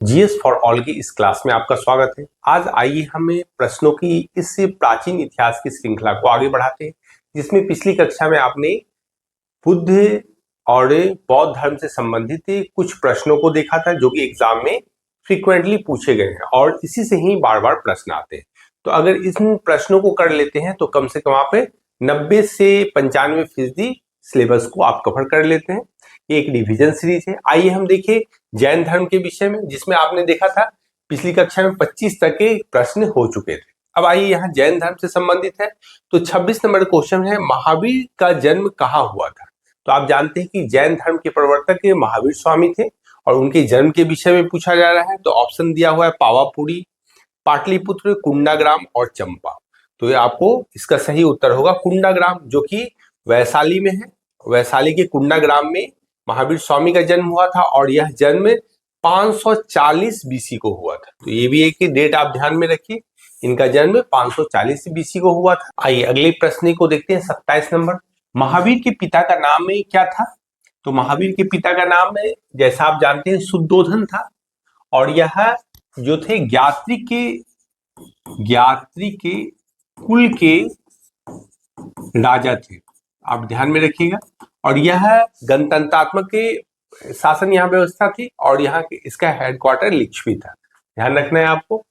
GS for all की इस class में आपका स्वागत है। आज आइए हमें प्रश्नों की इस प्राचीन इतिहास की श्रृंखला को आगे बढ़ाते हैं, जिसमें पिछली कक्षा में आपने बुद्ध और बौद्ध धर्म से संबंधित कुछ प्रश्नों को देखा था, जो कि एग्जाम में फ्रीक्वेंटली पूछे गए हैं और इसी से ही बार बार प्रश्न आते हैं। तो अगर इन प्रश्नों को कर लेते हैं तो कम से कम आप 90 से 95% सिलेबस को आप कवर कर लेते हैं। ये एक डिवीजन सीरीज है। आइए हम देखिए जैन धर्म के विषय में, जिसमें आपने देखा था पिछली कक्षा में 25 तक के प्रश्न हो चुके थे। अब आइए यहाँ जैन धर्म से संबंधित है, तो 26 नंबर क्वेश्चन है, महावीर का जन्म कहाँ हुआ था। तो आप जानते हैं कि जैन धर्म के प्रवर्तक महावीर स्वामी थे और उनके जन्म के विषय में पूछा जा रहा है। तो ऑप्शन दिया हुआ है पावापुरी, पाटलिपुत्र, कुंडाग्राम और चंपा। तो ये आपको इसका सही उत्तर होगा कुंडाग्राम, जो कि वैशाली में है। वैशाली के कुंडाग्राम में महावीर स्वामी का जन्म हुआ था और यह जन्म 540 बीसी को हुआ था। तो ये भी एक डेट आप ध्यान में रखिए, इनका जन्म 540 बीसी को हुआ था। आइए अगले प्रश्न को देखते हैं, 27 नंबर। महावीर के पिता का नाम क्या था। तो महावीर के पिता का नाम जैसा आप जानते हैं शुद्धोधन था और यह जो थे ज्ञात्री के कुल के राजा थे, आप ध्यान में रखिएगा। और यह गणतंत्रात्मक के शासन यहाँ व्यवस्था थी और यहाँ इसका हेडक्वार्टर लिच्छवी था, ध्यान रखना है आपको।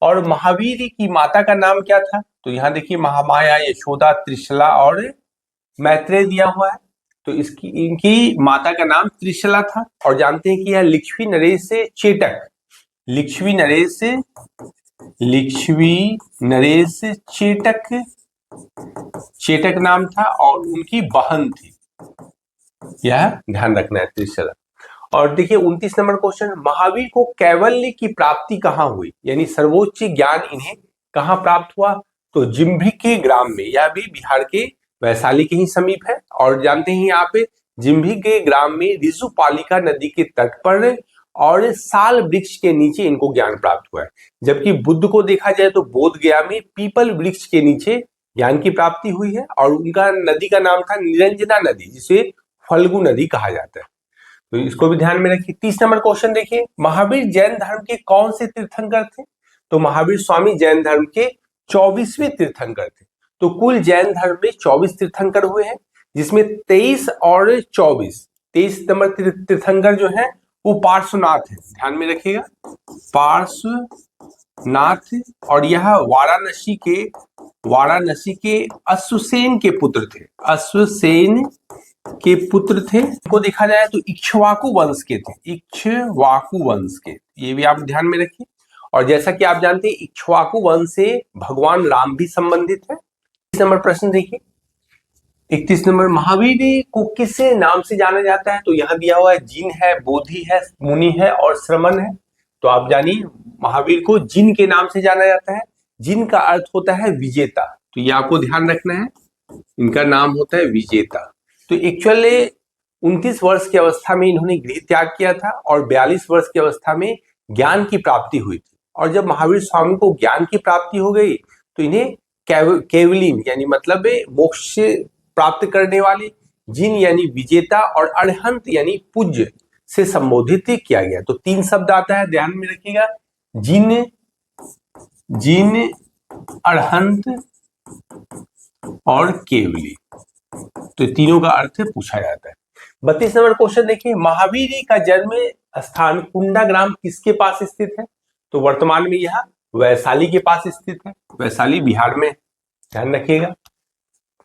और महावीर की माता का नाम क्या था। तो यहाँ देखिए महामाया, यशोदा, त्रिशला और मैत्रेय दिया हुआ है। तो इनकी माता का नाम त्रिशला था और जानते हैं कि यह लिच्छवी नरेश चेटक नाम था और उनकी बहन थी, यह ध्यान रखना है त्रिशला। और देखिए 29 नंबर क्वेश्चन, महावीर को कैवल्य की प्राप्ति कहाँ हुई, यानी सर्वोच्च ज्ञान इन्हें कहाँ प्राप्त हुआ। तो जिम्भिक के ग्राम में, यह भी बिहार के वैशाली के ही समीप है। और जानते हैं यहाँ पे जिम्भिक के ग्राम में ऋजुपालिका नदी के तट पर और साल वृक्ष के नीचे इनको ज्ञान प्राप्त हुआ है। जबकि बुद्ध को देखा जाए तो बोध गया में पीपल वृक्ष के नीचे ज्ञान की प्राप्ति हुई है और उनका नदी का नाम था निरंजना नदी, जिसे फल्गु नदी कहा जाता है। तो इसको भी ध्यान में रखिए। 30 नंबर क्वेश्चन देखिए, महावीर जैन धर्म के कौन से तीर्थंकर थे। तो महावीर स्वामी जैन धर्म के 24वें तीर्थंकर थे। तो कुल जैन धर्म में 24 तीर्थंकर हुए हैं, जिसमें 23 और 23 नंबर तीर्थंकर जो है वो पार्श्वनाथ है, ध्यान में रखिएगा, पार्श्वनाथ। और यह वाराणसी के अश्वसेन के पुत्र थे। को देखा जाए तो इक्ष्वाकु वंश के थे, ये भी आप ध्यान में रखिए। और जैसा कि आप जानते हैं इक्ष्वाकु वंश से भगवान राम भी संबंधित है। 30 नंबर प्रश्न देखिए, 31 नंबर, महावीर को किस नाम से जाना जाता है। तो यहाँ दिया हुआ है जिन है, बोधि है, मुनि है और श्रमण है। तो आप जानिए महावीर को जिन के नाम से जाना जाता है। जिन का अर्थ होता है विजेता, तो ये आपको ध्यान रखना है, इनका नाम होता है विजेता। तो एक्चुअली 29 वर्ष की अवस्था में इन्होंने गृह त्याग किया था और 42 वर्ष की अवस्था में ज्ञान की प्राप्ति हुई थी। और जब महावीर स्वामी को ज्ञान की प्राप्ति हो गई तो इन्हें केवलिन यानी मतलब मोक्ष प्राप्त करने वाले, जिन यानी विजेता और अरहंत यानी पूज्य से संबोधित किया गया। तो 3 शब्द आता है, ध्यान में रखिएगा, जिन, अरहंत और केवली। तो तीनों का अर्थ पूछा जाता है। 32 नंबर क्वेश्चन देखिए, महावीर का जन्म स्थान कुंडाग्राम किसके पास स्थित है। तो वर्तमान में यह वैशाली के पास स्थित है, वैशाली बिहार में, ध्यान रखिएगा।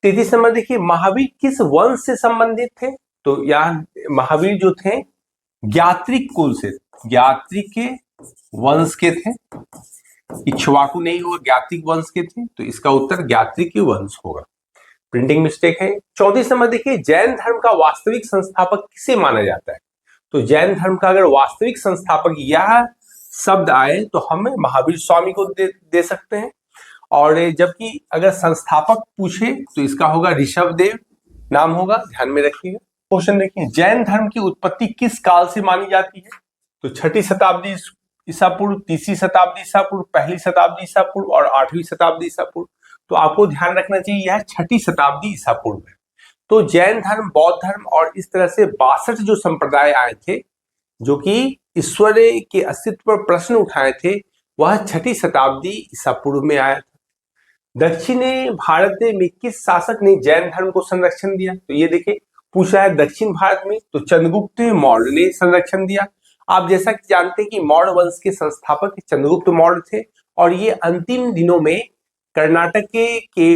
33 नंबर देखिए, महावीर किस वंश से संबंधित थे। तो यहाँ महावीर जो थे ज्ञात्रिक कुल से, ज्ञात्रिक वंश के थे, इक्ष्वाकु नहीं होगा, ज्ञात्रिक वंश के थे। तो इसका उत्तर ज्ञात्रिक वंश होगा, प्रिंटिंग मिस्टेक है। 34 नंबर देखिए, जैन धर्म का वास्तविक संस्थापक किसे माना जाता है। तो जैन धर्म का अगर वास्तविक संस्थापक यह शब्द आए तो हम महावीर स्वामी को दे सकते हैं। और जबकि अगर संस्थापक पूछे तो इसका होगा ऋषभदेव नाम होगा, ध्यान में रखिएगा। क्वेश्चन देखिए, जैन धर्म की उत्पत्ति किस काल से मानी जाती है। तो 6ठी शताब्दी ईसा पूर्व, 3री शताब्दी ईसा पूर्व, 1ली शताब्दी ईसा पूर्व और 8वीं शताब्दी ईसा पूर्व। तो आपको ध्यान रखना चाहिए यह 6ठी शताब्दी ईसा पूर्व है। तो जैन धर्म, बौद्ध धर्म और इस तरह से 62 जो संप्रदाय आए थे, जो कि ईश्वर के अस्तित्व पर प्रश्न उठाए थे वह 6ठी शताब्दी ईसा पूर्व में आया था। दक्षिण भारत में किस शासक ने जैन धर्म को संरक्षण दिया? तो ये देखिए पूछा है दक्षिण भारत में, तो चंद्रगुप्त मौर्य ने संरक्षण दिया। आप जैसा कि जानते हैं कि मौर्य वंश के संस्थापक चंद्रगुप्त मौर्य थे और ये अंतिम दिनों में कर्नाटक के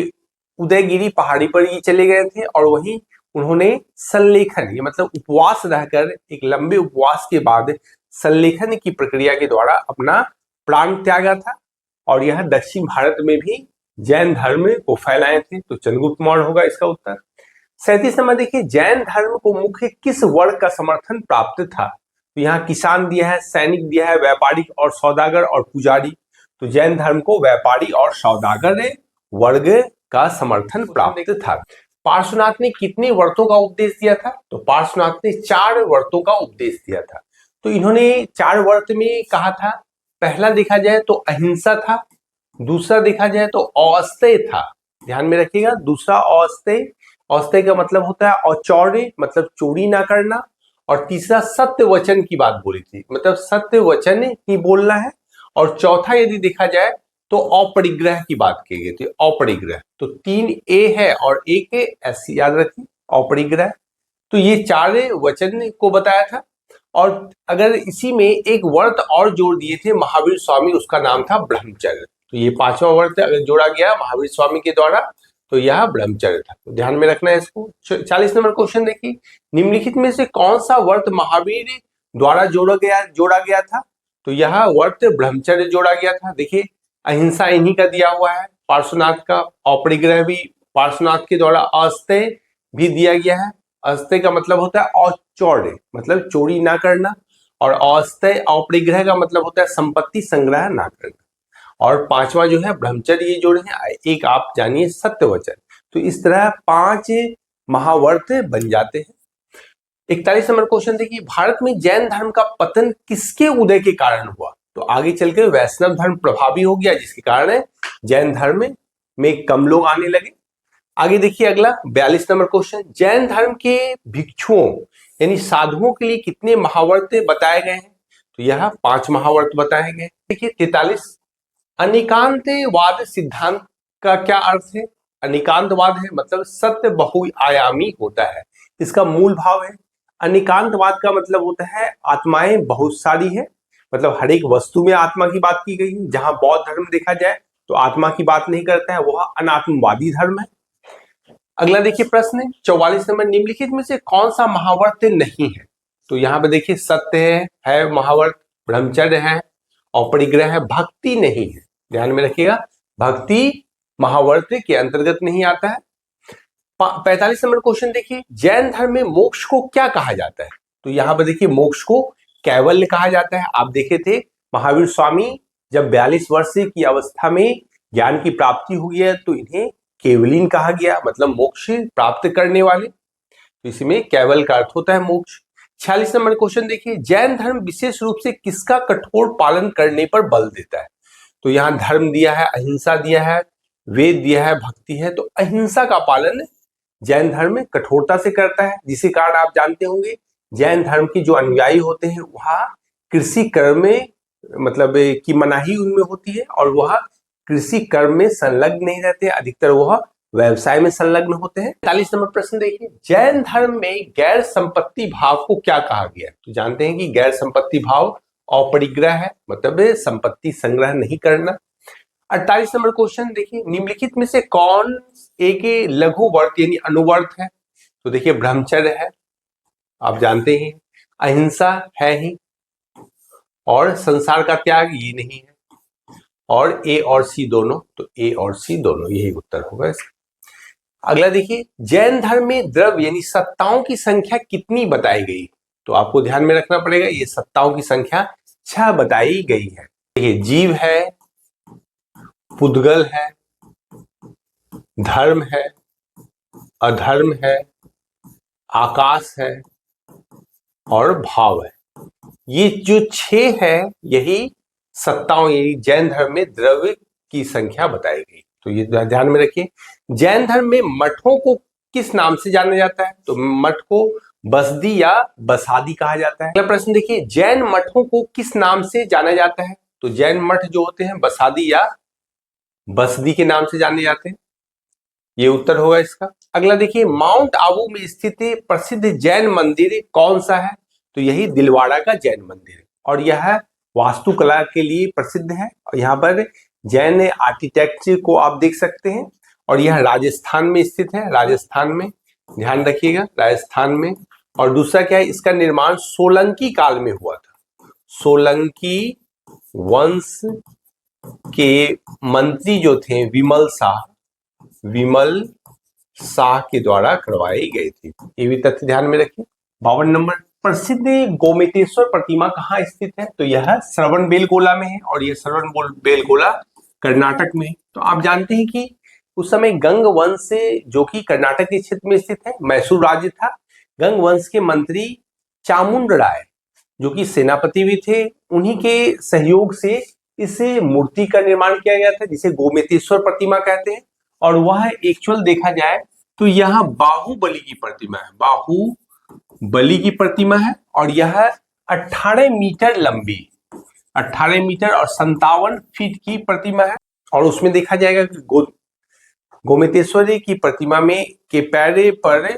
उदयगिरी पहाड़ी पर ये चले गए थे और वहीं उन्होंने संलेखन, ये मतलब उपवास रहकर एक लंबे उपवास के बाद संलेखन की प्रक्रिया के द्वारा अपना प्राण त्यागा था और यह दक्षिण भारत में भी जैन धर्म को फैलाए थे। तो चंद्रगुप्त मौर्य होगा इसका उत्तर। 37 नंबर देखिए, जैन धर्म को मुख्य किस वर्ग का समर्थन प्राप्त था? तो यहाँ किसान दिया है, सैनिक दिया है, व्यापारी और सौदागर और पुजारी। तो जैन धर्म को व्यापारी और सौदागर वर्ग का समर्थन प्राप्त था। पार्श्वनाथ ने कितने व्रतों का उपदेश दिया था? तो पार्श्वनाथ ने 4 व्रतों का उपदेश दिया था। तो इन्होंने 4 व्रत में कहा था, पहला देखा जाए तो अहिंसा था, दूसरा देखा जाए तो औस्तेय था, ध्यान में रखिएगा, दूसरा औस्तेय, औस्तेय का मतलब होता है औचौर्य, मतलब चोरी ना करना, और तीसरा सत्य वचन की बात बोली थी, मतलब सत्य वचन ही बोलना है, और चौथा यदि देखा जाए तो अपरिग्रह की बात की गई थी, अपरिग्रह। तो 3 ए है और 1 एस याद रखिए, अपरिग्रह। तो ये 4 वचन को बताया था। और अगर इसी में एक व्रत और जोड़ दिए थे महावीर स्वामी, उसका नाम था ब्रह्मचर्य। तो ये 5वां व्रत अगर जोड़ा गया महावीर स्वामी के द्वारा तो यह ब्रह्मचर्य था। तो ध्यान में रखना है इसको। 40 नंबर क्वेश्चन देखिए, निम्नलिखित में से कौन सा व्रत महावीर द्वारा जोड़ा गया था? तो यह व्रत ब्रह्मचर्य जोड़ा गया था। देखिए अहिंसा इन्हीं का दिया हुआ है, पार्श्वनाथ का, अपरिग्रह भी पार्श्वनाथ के द्वारा, अस्तेय भी दिया गया है। अस्तेय का मतलब होता है औचौर्य, मतलब चोरी ना करना, और अस्तेय अपरिग्रह का मतलब होता है संपत्ति संग्रह ना करना, और 5वां जो है ब्रह्मचर्य, ये जोड़े हैं। एक आप जानिए सत्य वचन। तो इस तरह 5 महाव्रत बन जाते हैं। 41 नंबर क्वेश्चन देखिए, भारत में जैन धर्म का पतन किसके उदय के कारण हुआ? तो आगे चलकर वैष्णव धर्म प्रभावी हो गया, जिसके कारण जैन धर्म में कम लोग आने लगे। आगे देखिए अगला 42 नंबर क्वेश्चन, जैन धर्म के भिक्षुओं यानी साधुओं के लिए कितने महाव्रत बताए गए हैं? तो यह 5 महाव्रत बताए गए। देखिए 43, अनिकांतवाद सिद्धांत का क्या अर्थ है? अनिकांतवाद है मतलब सत्य बहुआयामी होता है, इसका मूल भाव है। अनिकांतवाद का मतलब होता है आत्माएं बहुत सारी है, मतलब हर एक वस्तु में आत्मा की बात की गई है। जहां बौद्ध धर्म देखा जाए तो आत्मा की बात नहीं करता है, वह अनात्मवादी धर्म है। अगला देखिए प्रश्न 44 नंबर, निम्नलिखित में से कौन सा महाव्रत नहीं है? तो यहाँ पे देखिए सत्य है महाव्रत, ब्रह्मचर्य है, अपरिग्रह है, भक्ति नहीं है। ध्यान में रखिएगा, भक्ति महाव्रत के अंतर्गत नहीं आता है। 45 नंबर क्वेश्चन देखिए, जैन धर्म में मोक्ष को क्या कहा जाता है? तो यहाँ पर देखिए मोक्ष को कैवल्य कहा जाता है। आप देखे थे महावीर स्वामी जब 42 वर्ष की अवस्था में ज्ञान की प्राप्ति हुई है तो इन्हें केवलीन कहा गया, मतलब मोक्ष प्राप्त करने वाले। तो इसमें कैवल का अर्थ होता है मोक्ष। 46 नंबर क्वेश्चन देखिए, जैन धर्म विशेष रूप से किसका कठोर पालन करने पर बल देता है? तो यहाँ धर्म दिया है, अहिंसा दिया है, वेद दिया है, भक्ति है। तो अहिंसा का पालन जैन धर्म में कठोरता से करता है, जिसके कारण आप जानते होंगे जैन धर्म की जो अनुयायी होते हैं वह कृषि कर्म में मतलब की मनाही उनमें होती है और वह कृषि कर्म में संलग्न नहीं रहते, अधिकतर वह व्यवसाय में संलग्न होते हैं। 40 नंबर प्रश्न देखिए, जैन धर्म में गैर संपत्ति भाव को क्या कहा गया? तो जानते हैं कि गैर संपत्ति भाव अपरिग्रह है, मतलब संपत्ति संग्रह नहीं करना। 48 नंबर क्वेश्चन देखिए, निम्नलिखित में से कौन एक लघु व्रत यानी अनुव्रत है? तो देखिए ब्रह्मचर्य है, आप जानते हैं, अहिंसा है ही, और संसार का त्याग ये नहीं है, और ए और सी दोनों, तो ए और सी दोनों यही उत्तर होगा इसका। अगला देखिए, जैन धर्म में द्रव्य यानी सत्ताओं की संख्या कितनी बताई गई? तो आपको ध्यान में रखना पड़ेगा, ये सत्ताओं की संख्या 6 बताई गई है। देखिए जीव है, पुद्गल है, धर्म है, अधर्म है, आकाश है और भाव है। ये जो 6 है यही सत्ताओं यानी जैन धर्म में द्रव्य की संख्या बताई गई। तो ये ध्यान में रखिए। जैन धर्म में मठों को किस नाम से जाना जाता है? तो मठ को बसदी या बसादी कहा जाता है। अगला प्रश्न देखिए, जैन मठों को किस नाम से जाना जाता है? तो जैन मठ जो होते हैं बसादी या बसदी के नाम से जाने जाते हैं, ये उत्तर होगा इसका। अगला देखिए, माउंट आबू में स्थित प्रसिद्ध जैन मंदिर कौन सा है? तो यही दिलवाड़ा का जैन मंदिर है और यह वास्तुकला के लिए प्रसिद्ध है और यहाँ पर जैन आर्किटेक्चर को आप देख सकते हैं और यह राजस्थान में स्थित है, राजस्थान में, ध्यान रखिएगा, राजस्थान में। और दूसरा क्या है, इसका निर्माण सोलंकी काल में हुआ था। सोलंकी वंश के मंत्री जो थे विमल शाह के द्वारा करवाई गई थी, ये भी तथ्य ध्यान में रखिए। 52 नंबर, प्रसिद्ध गोमतेश्वर प्रतिमा कहाँ स्थित है? तो यह श्रवणबेलगोला में है और यह श्रवणबेलगोला कर्नाटक में है। तो आप जानते हैं कि उस समय गंग वंश जो कि कर्नाटक के क्षेत्र में स्थित है, मैसूर राज्य था, गंग वंश के मंत्री चामुंड राय जो कि सेनापति भी थे, उन्हीं के सहयोग से इस मूर्ति का निर्माण किया गया था जिसे गोमतेश्वर प्रतिमा कहते हैं। और वह एक्चुअल देखा जाए तो यह बाहुबली की प्रतिमा है, बाहुबली की प्रतिमा है और यह 18 मीटर लंबी, 18 मीटर और 57 फीट की प्रतिमा है। और उसमें देखा जाएगा कि गोमतेश्वरी की प्रतिमा में के पैरे पर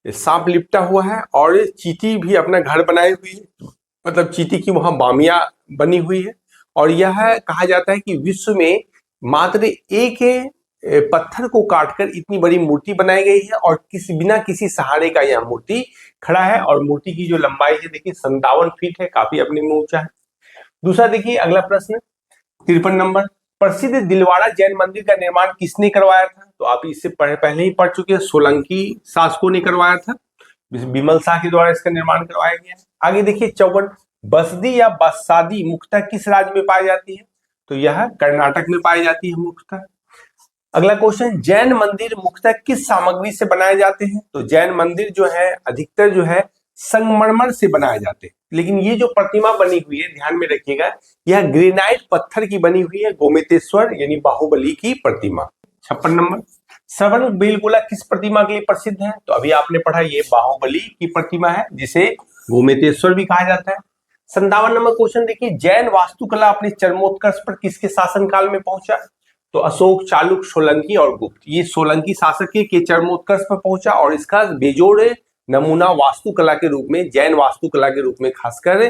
सांप लिपटा हुआ है और चींटी भी अपना घर बनाई हुई है, मतलब चींटी की वहां बामिया बनी हुई है। और यह कहा जाता है कि विश्व में मात्र एक पत्थर को काटकर इतनी बड़ी मूर्ति बनाई गई है और बिना किसी सहारे का यह मूर्ति खड़ा है। और मूर्ति की जो लंबाई है देखिए 57 फीट है, काफी अपने में ऊंचा है। दूसरा देखिए अगला प्रश्न 53 नंबर, प्रसिद्ध दिलवाड़ा जैन मंदिर का निर्माण किसने करवाया था? तो आप इससे पहले ही पढ़ चुके हैं, सोलंकी शासकों ने करवाया था, विमल शाह के द्वारा इसका निर्माण करवाया गया। आगे देखिए 54, बसदी या बसादी मुख्यतः किस राज्य में पाई जाती है? तो यह कर्नाटक में पाई जाती है मुख्यतः। अगला क्वेश्चन, जैन मंदिर मुख्यतः किस सामग्री से बनाए जाते हैं? तो जैन मंदिर जो है अधिकतर जो है संगमरमर से बनाए जाते हैं, लेकिन ये जो प्रतिमा बनी हुई है ध्यान में रखिएगा, यह ग्रेनाइट पत्थर की बनी हुई है, गोमतेश्वर यानी बाहुबली की प्रतिमा। 56 नंबर, श्रवणबेलगोला किस प्रतिमा के लिए प्रसिद्ध है? तो अभी आपने पढ़ा ये बाहुबली की प्रतिमा है जिसे गोमतेश्वर भी कहा जाता है। 57 नंबर क्वेश्चन देखिए, जैन वास्तुकला अपने चरमोत्कर्ष पर किसके शासनकाल में पहुंचा? तो अशोक, चालुक्य, सोलंकी और गुप्त, ये सोलंकी शासक के चरमोत्कर्ष पर पहुंचा और इसका बेजोड़ नमूना वास्तुकला के रूप में, जैन वास्तुकला के रूप में खासकर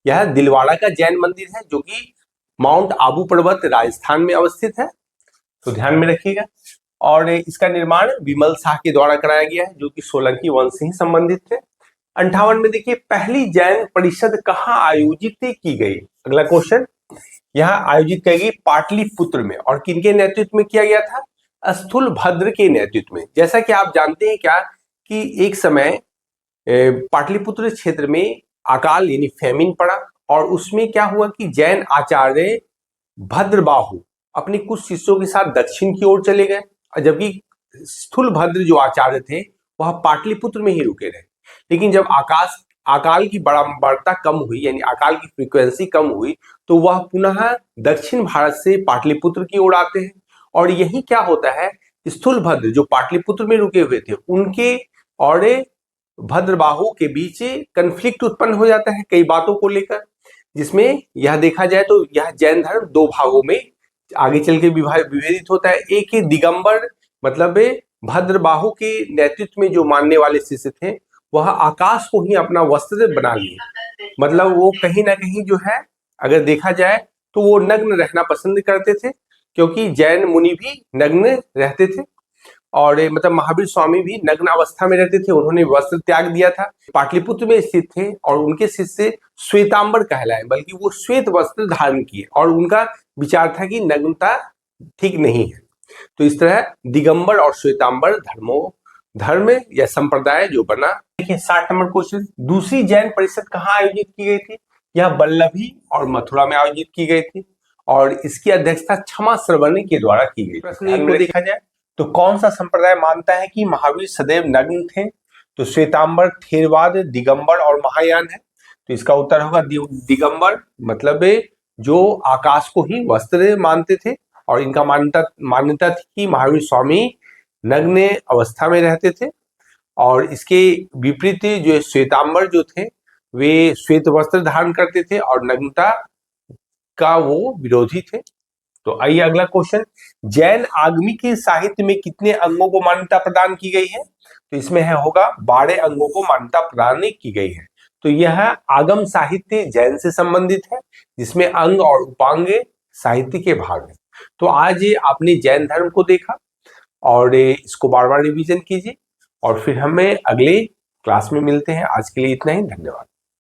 यह दिलवाड़ा का जैन मंदिर है जो कि माउंट आबू पर्वत राजस्थान में अवस्थित है, तो ध्यान में रखिएगा। और इसका निर्माण विमल शाह के द्वारा कराया गया है जो कि सोलंकी वंश से ही संबंधित थे। 58 में देखिए, पहली जैन परिषद कहाँ आयोजित की गई? अगला क्वेश्चन, यहाँ आयोजित की गई पाटलिपुत्र में, और किनके नेतृत्व में किया गया था? स्थूलभद्र के नेतृत्व में। जैसा कि आप जानते हैं क्या कि एक समय पाटलिपुत्र क्षेत्र में अकाल यानी फेमिन पड़ा और उसमें क्या हुआ कि जैन आचार्य भद्रबाहु अपने कुछ शिष्यों के साथ दक्षिण की ओर चले गए, जबकि स्थूलभद्र जो आचार्य थे वह पाटलिपुत्र में ही रुके रहे। लेकिन जब अकाल की बर्बरता कम हुई यानी अकाल की फ्रीक्वेंसी कम हुई तो वह पुनः दक्षिण भारत से पाटलिपुत्र की ओर आते हैं। और यही क्या होता है, स्थूलभद्र जो पाटलिपुत्र में रुके हुए थे उनके और भद्रबाहु के बीच कन्फ्लिक्ट उत्पन्न हो जाता है कई बातों को लेकर, जिसमें यह देखा जाए तो यह जैन धर्म दो भागों में आगे चल के विभेदित होता है। एक ही दिगंबर मतलब भद्रबाहु के नेतृत्व में जो मानने वाले शिष्य थे वह आकाश को ही अपना वस्त्र बना लिए, मतलब वो कहीं ना कहीं जो है अगर देखा जाए तो वो नग्न रहना पसंद करते थे, क्योंकि जैन मुनि भी नग्न रहते थे और मतलब महावीर स्वामी भी नग्न अवस्था में रहते थे, उन्होंने वस्त्र त्याग दिया था। पाटलिपुत्र में स्थित थे और उनके शिष्य श्वेतांबर कहलाए, बल्कि वो श्वेत वस्त्र धारण किए और उनका विचार था कि नग्नता ठीक नहीं है। तो इस तरह दिगंबर और श्वेतांबर धर्म या संप्रदाय जो बना। देखिए 60 नंबर क्वेश्चन, दूसरी जैन परिषद कहाँ आयोजित की गई थी? यह वल्लभी और मथुरा में आयोजित की गई थी और इसकी अध्यक्षता क्षमा श्रवणी के द्वारा की गई। प्रश्न को देखा जाए तो कौन सा संप्रदाय मानता है कि महावीर सदैव नग्न थे? तो श्वेतांबर, थेरवाद, दिगंबर और महायान है। तो इसका उत्तर होगा दिगंबर, मतलब जो आकाश को ही वस्त्र मानते थे और इनका मान्यता थी कि महावीर स्वामी नग्न अवस्था में रहते थे। और इसके विपरीत जो श्वेतांबर जो थे वे श्वेत वस्त्र धारण करते थे और नग्नता का वो विरोधी थे। तो आइए अगला क्वेश्चन, जैन आगमी के साहित्य में कितने अंगों को मान्यता प्रदान की गई है? तो इसमें है होगा 12 अंगों को मान्यता प्रदान की गई है। तो यह आगम साहित्य जैन से संबंधित है, जिसमें अंग और उपांग साहित्य के भाग है। तो आज आपने जैन धर्म को देखा और इसको बार बार रिवीजन कीजिए और फिर हमें अगले क्लास में मिलते हैं। आज के लिए इतना ही, धन्यवाद।